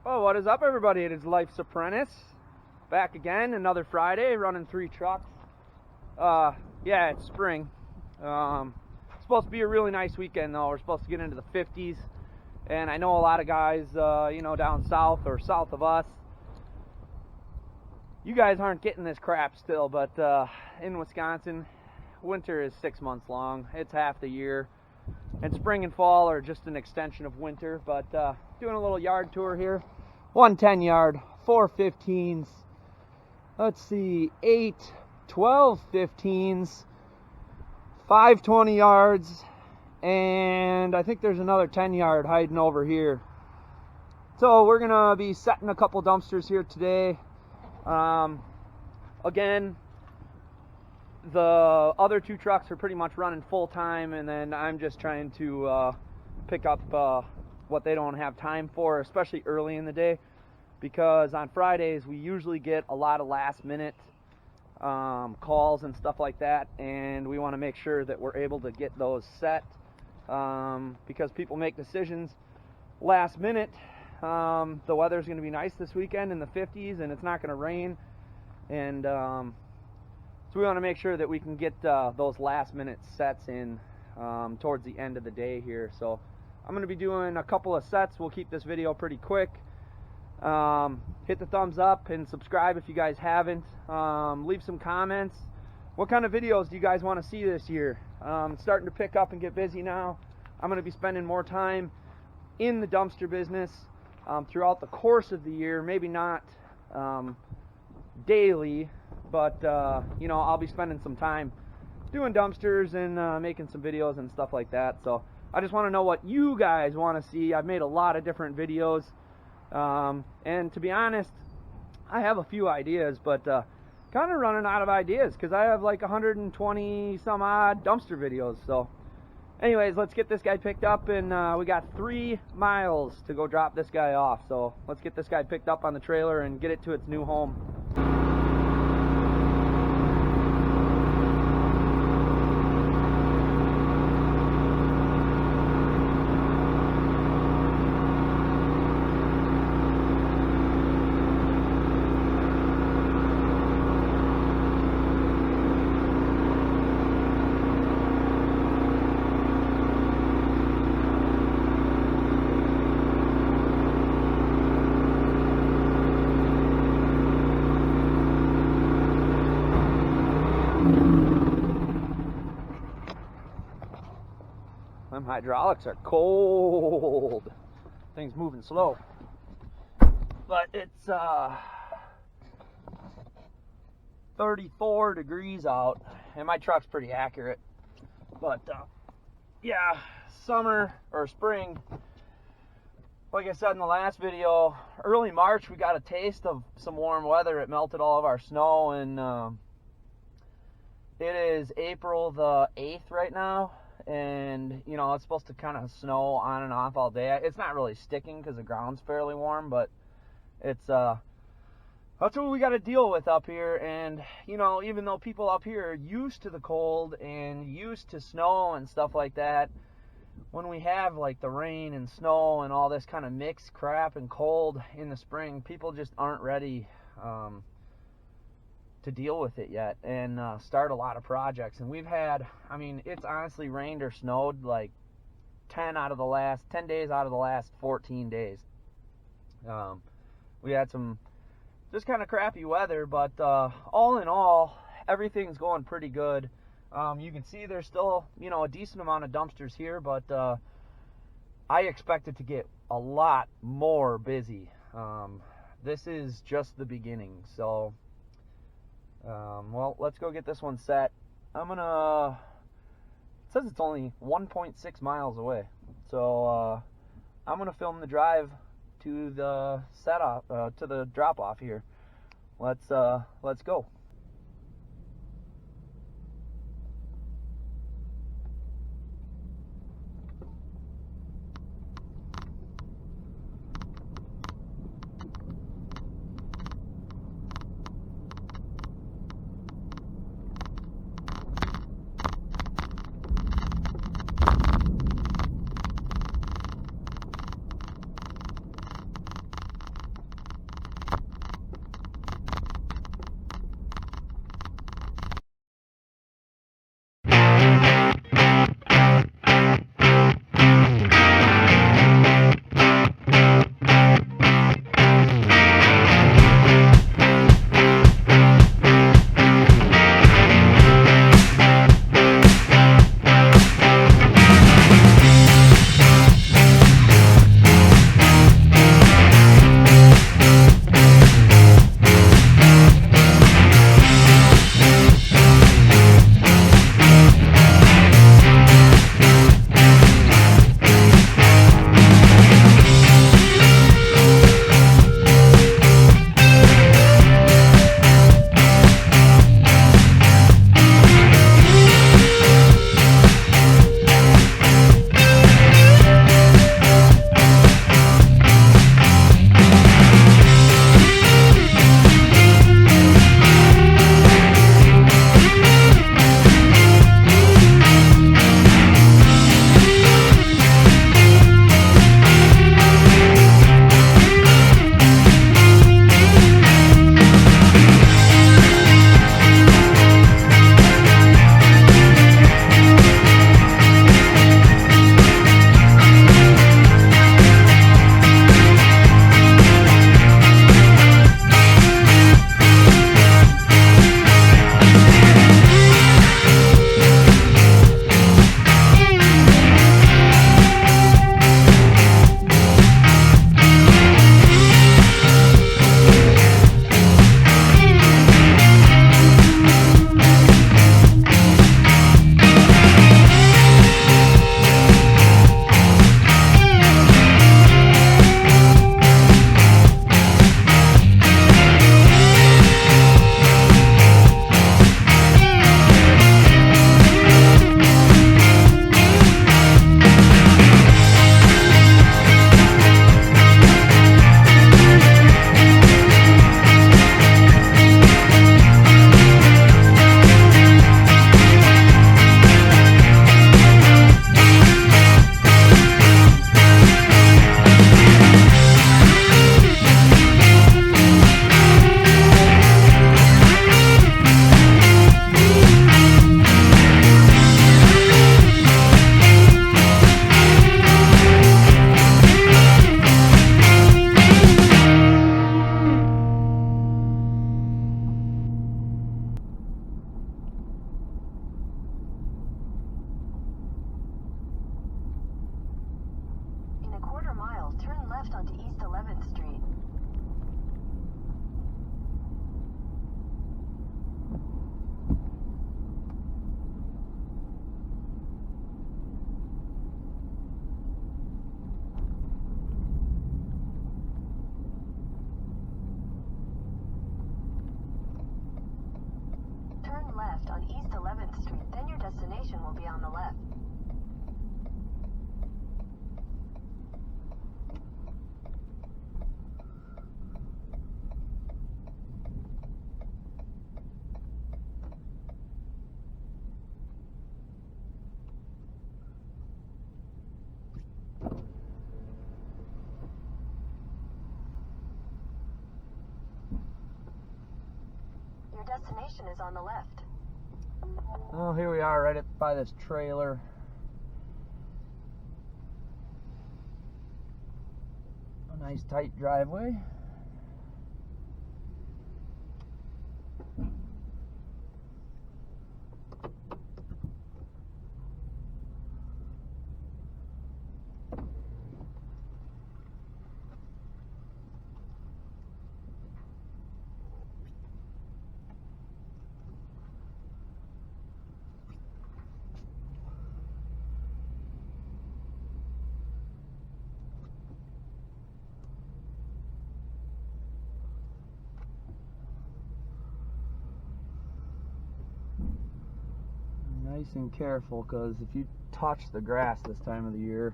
Oh, what is up, everybody? It is Life's Apprentice. Back again, another Friday, running 3 trucks. Yeah, it's spring. It's supposed to be a really nice weekend, though. We're supposed to get into the 50s. And I know a lot of guys, down south or south of us, you guys aren't getting this crap still, but in Wisconsin, winter is 6 months long. It's half the year. And spring and fall are just an extension of winter, but doing a little yard tour here. 110 yard, 4 15s, let's see, 8 12 15s, 5 20 yards, and I think there's another 10 yard hiding over here. So we're gonna be setting a couple dumpsters here today. Again, the other 2 trucks are pretty much running full time, and then I'm just trying to pick up what they don't have time for, especially early in the day, because on Fridays we usually get a lot of last minute calls and stuff like that, and we want to make sure that we're able to get those set, because people make decisions last minute. The weather's going to be nice this weekend in the 50s, and it's not going to rain, and so we want to make sure that we can get those last minute sets in towards the end of the day here. So I'm going to be doing a couple of sets. We'll keep this video pretty quick. Hit the thumbs up and subscribe if you guys haven't. Leave some comments. What kind of videos do you guys want to see this year? It's starting to pick up and get busy now. I'm going to be spending more time in the dumpster business throughout the course of the year. Maybe not daily, but I'll be spending some time doing dumpsters and making some videos and stuff like that. So I just want to know what you guys want to see. I've made a lot of different videos, and to be honest, I have a few ideas, but kind of running out of ideas because I have like 120 some odd dumpster videos. So anyways, let's get this guy picked up, and we got 3 miles to go drop this guy off. So let's get this guy picked up on the trailer and get it to its new home. Them hydraulics are cold. Thing's moving slow. But it's 34 degrees out, and my truck's pretty accurate. But yeah, summer or spring, like I said in the last video, early March we got a taste of some warm weather. It melted all of our snow, and it is April the 8th right now. And it's supposed to kind of snow on and off all day. It's not really sticking because the ground's fairly warm, but it's that's what we got to deal with up here. And even though people up here are used to the cold and used to snow and stuff like that, when we have like the rain and snow and all this kind of mixed crap and cold in the spring, people just aren't ready to deal with it yet and start a lot of projects. And we've had, it's honestly rained or snowed like 10 days out of the last 14 days. We had some just kind of crappy weather, but all in all, everything's going pretty good. You can see there's still a decent amount of dumpsters here, but I expect it to get a lot more busy. This is just the beginning. So well, let's go get this one set. It says it's only 1.6 miles away. So I'm gonna film the drive to the to the drop off here. Let's go. on the left. Your destination is on the left. Oh, here we are right by this trailer. A nice tight driveway. Nice and careful, because if you touch the grass this time of the year,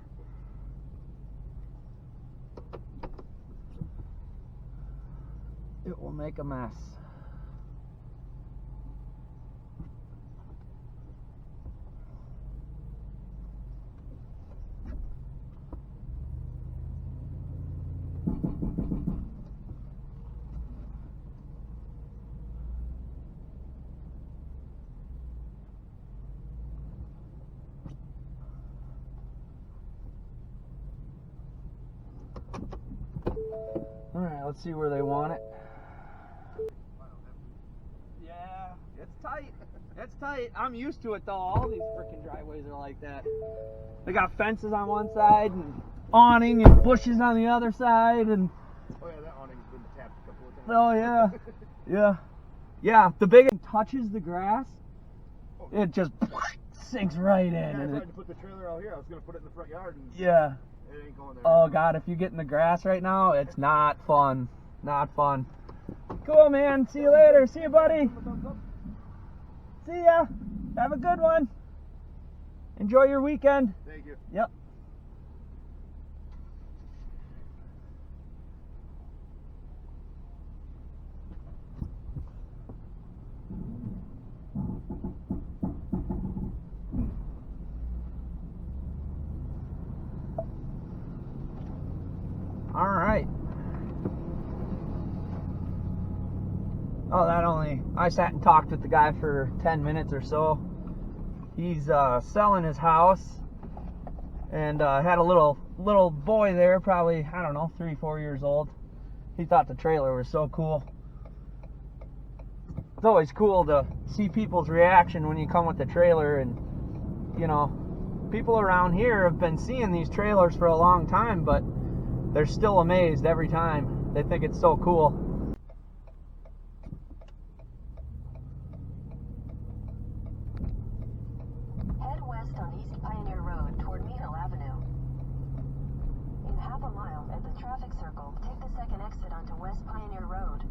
it will make a mess. Alright, let's see where they want it. Yeah, it's tight. It's tight. I'm used to it though. All these freaking driveways are like that. They got fences on one side and awning and bushes on the other side, and oh yeah, that awning's been tapped a couple of times. oh yeah. Yeah. Yeah, the big one touches the grass, it just sinks right in. Yeah, I and tried to put the trailer out here. I was gonna put it in the front yard and yeah. it ain't going there. Oh god, if you get in the grass right now, it's not fun. Not fun. Cool, man. See you later. See you, buddy. See ya. Have a good one. Enjoy your weekend. Thank you. Yep. All right. Oh, I sat and talked with the guy for 10 minutes or so. He's selling his house, and had a little boy there, probably, I don't know, 3-4 years old. He thought the trailer was so cool. It's always cool to see people's reaction when you come with the trailer, and you know, people around here have been seeing these trailers for a long time, but they're still amazed every time. They think it's so cool. Head west on East Pioneer Road toward Meadow Avenue. In half a mile, at the traffic circle, take the second exit onto West Pioneer Road.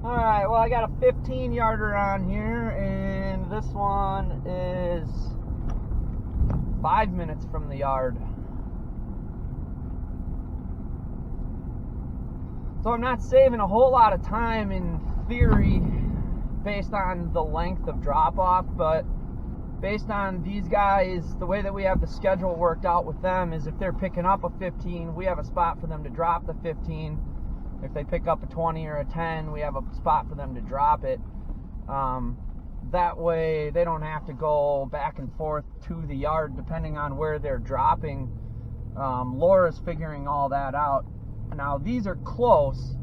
Alright, well, I got a 15-yarder on here, and this one is 5 minutes from the yard. So I'm not saving a whole lot of time in theory based on the length of drop-off, but based on these guys, the way that we have the schedule worked out with them is if they're picking up a 15, we have a spot for them to drop the 15. If they pick up a 20 or a 10, we have a spot for them to drop it. That way they don't have to go back and forth to the yard depending on where they're dropping. Laura's figuring all that out. Now these are close.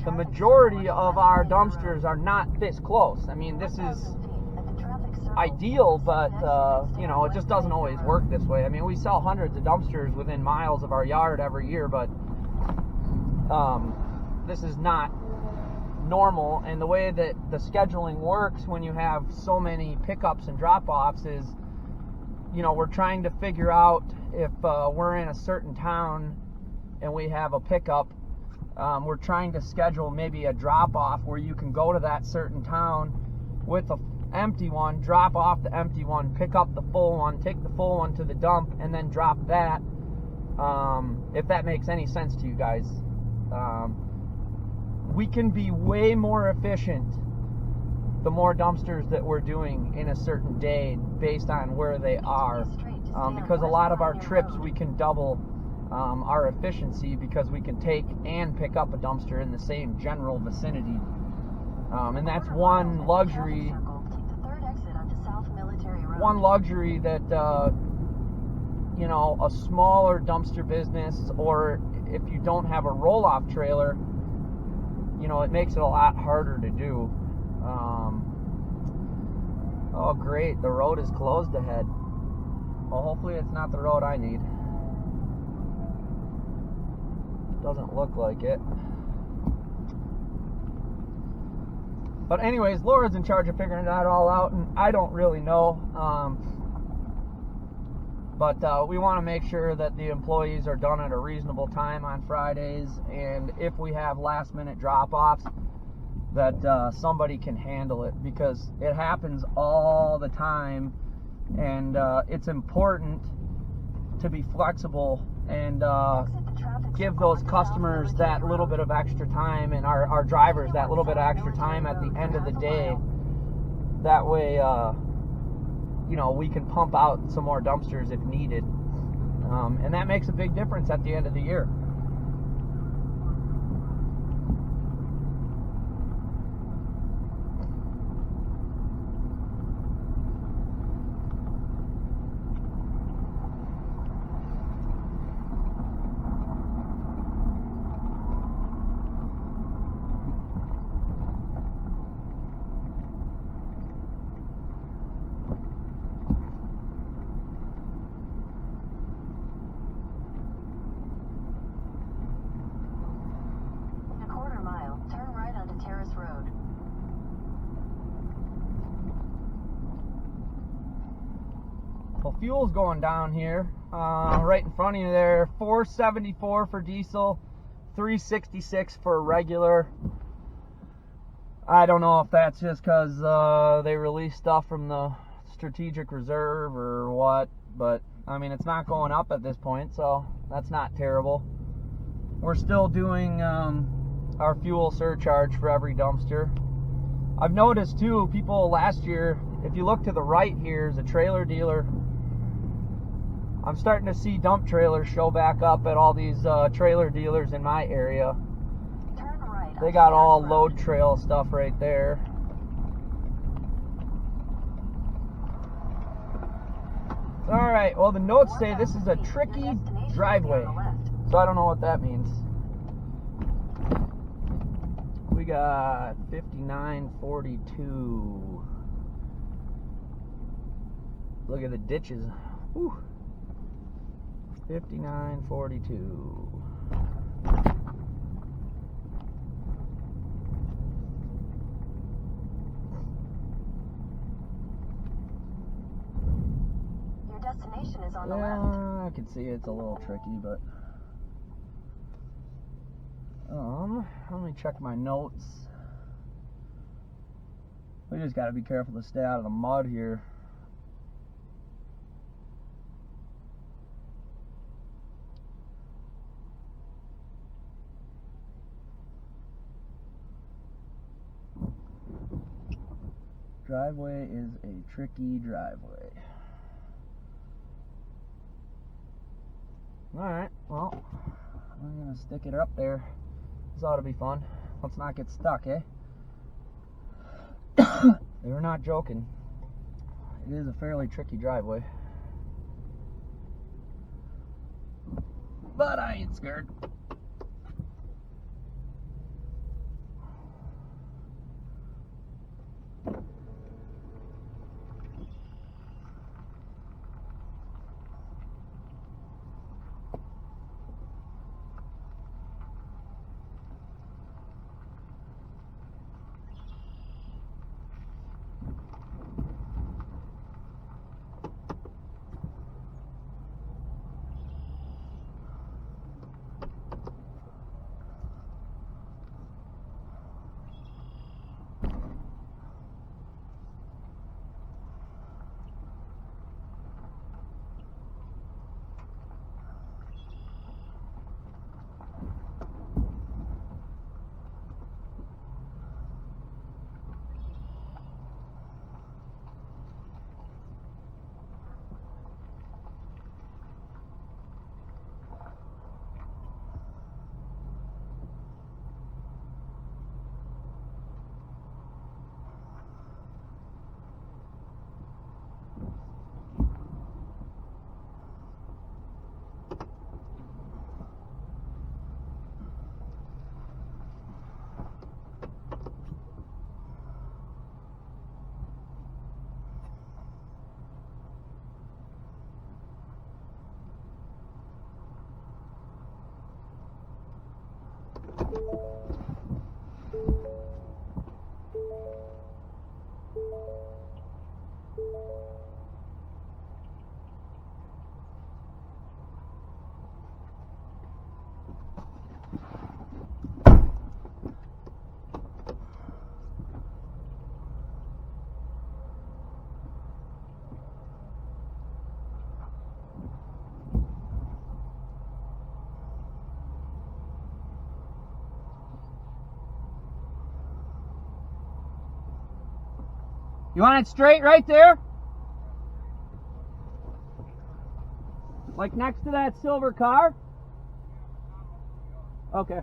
The majority of our dumpsters are not this close. I mean, this is ideal, but you know, it just doesn't always work this way. I mean, we sell hundreds of dumpsters within miles of our yard every year, but this is not normal. And the way that the scheduling works when you have so many pickups and drop-offs is, you know, we're trying to figure out if we're in a certain town and we have a pickup, we're trying to schedule maybe a drop-off where you can go to that certain town with a empty one, drop off the empty one, pick up the full one, take the full one to the dump, and then drop that. If that makes any sense to you guys. We can be way more efficient the more dumpsters that we're doing in a certain day based on where they are, because a lot of our trips we can double our efficiency because we can take and pick up a dumpster in the same general vicinity, and that's one luxury that you know, a smaller dumpster business, or if you don't have a roll-off trailer, you know, it makes it a lot harder to do. Oh great, the road is closed ahead. Well, hopefully it's not the road I need. Doesn't look like it. But anyways, Laura's in charge of figuring that all out, and I don't really know. But we want to make sure that the employees are done at a reasonable time on Fridays, and if we have last-minute drop-offs, that somebody can handle it, because it happens all the time, and it's important to be flexible and give those customers that little bit of extra time, and our drivers that little bit of extra time at the end of the day. That way, you know, we can pump out some more dumpsters if needed, and that makes a big difference at the end of the year. Well, fuel's going down here, right in front of you there. $4.74 for diesel, $3.66 for regular. I don't know if that's just because they released stuff from the strategic reserve or what, but I mean, it's not going up at this point, so that's not terrible. We're still doing our fuel surcharge for every dumpster. I've noticed too, people last year, if you look to the right here is a trailer dealer. I'm starting to see dump trailers show back up at all these trailer dealers in my area. Turn right. They got all load trail stuff right there. Alright, well the notes say this is a tricky driveway, so I don't know what that means. We got 5942. Look at the ditches. Whew. 5942. Your destination is on the left. I can see it's a little tricky, but let me check my notes. We just got to be careful to stay out of the mud here. Driveway is a tricky driveway. Alright, well, I'm going to stick it up there. This ought to be fun. Let's not get stuck, eh? They were not joking. It is a fairly tricky driveway. But I ain't scared. You want it straight right there? Like next to that silver car? Okay.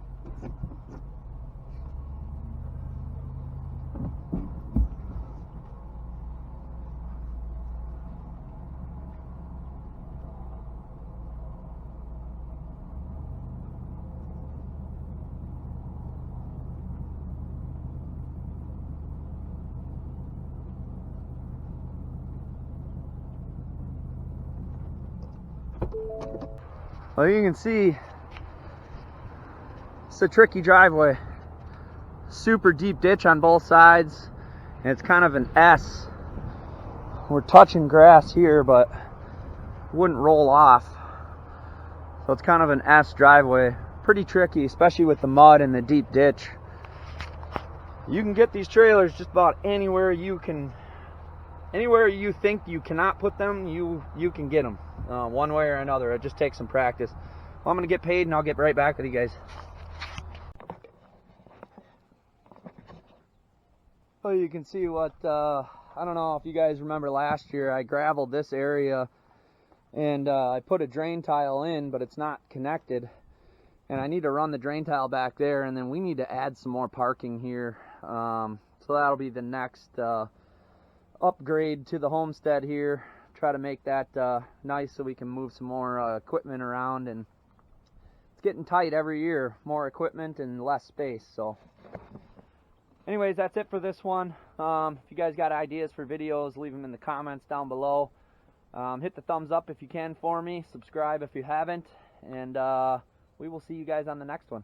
Well, you can see it's a tricky driveway. Super deep ditch on both sides, and it's kind of an S. We're touching grass here, but it wouldn't roll off. So it's kind of an S driveway. Pretty tricky, especially with the mud and the deep ditch. You can get these trailers just about anywhere you think you cannot put them, you can get them. One way or another. It just takes some practice. Well, I'm gonna get paid and I'll get right back with you guys. Oh, you can see what I don't know if you guys remember last year, I gravelled this area and I put a drain tile in, but it's not connected, and I need to run the drain tile back there, and then we need to add some more parking here. So that'll be the next upgrade to the homestead here. Try to make that nice so we can move some more equipment around, and it's getting tight every year, more equipment and less space. So anyways, that's it for this one. If you guys got ideas for videos, leave them in the comments down below. Hit the thumbs up if you can for me, subscribe if you haven't, and we will see you guys on the next one.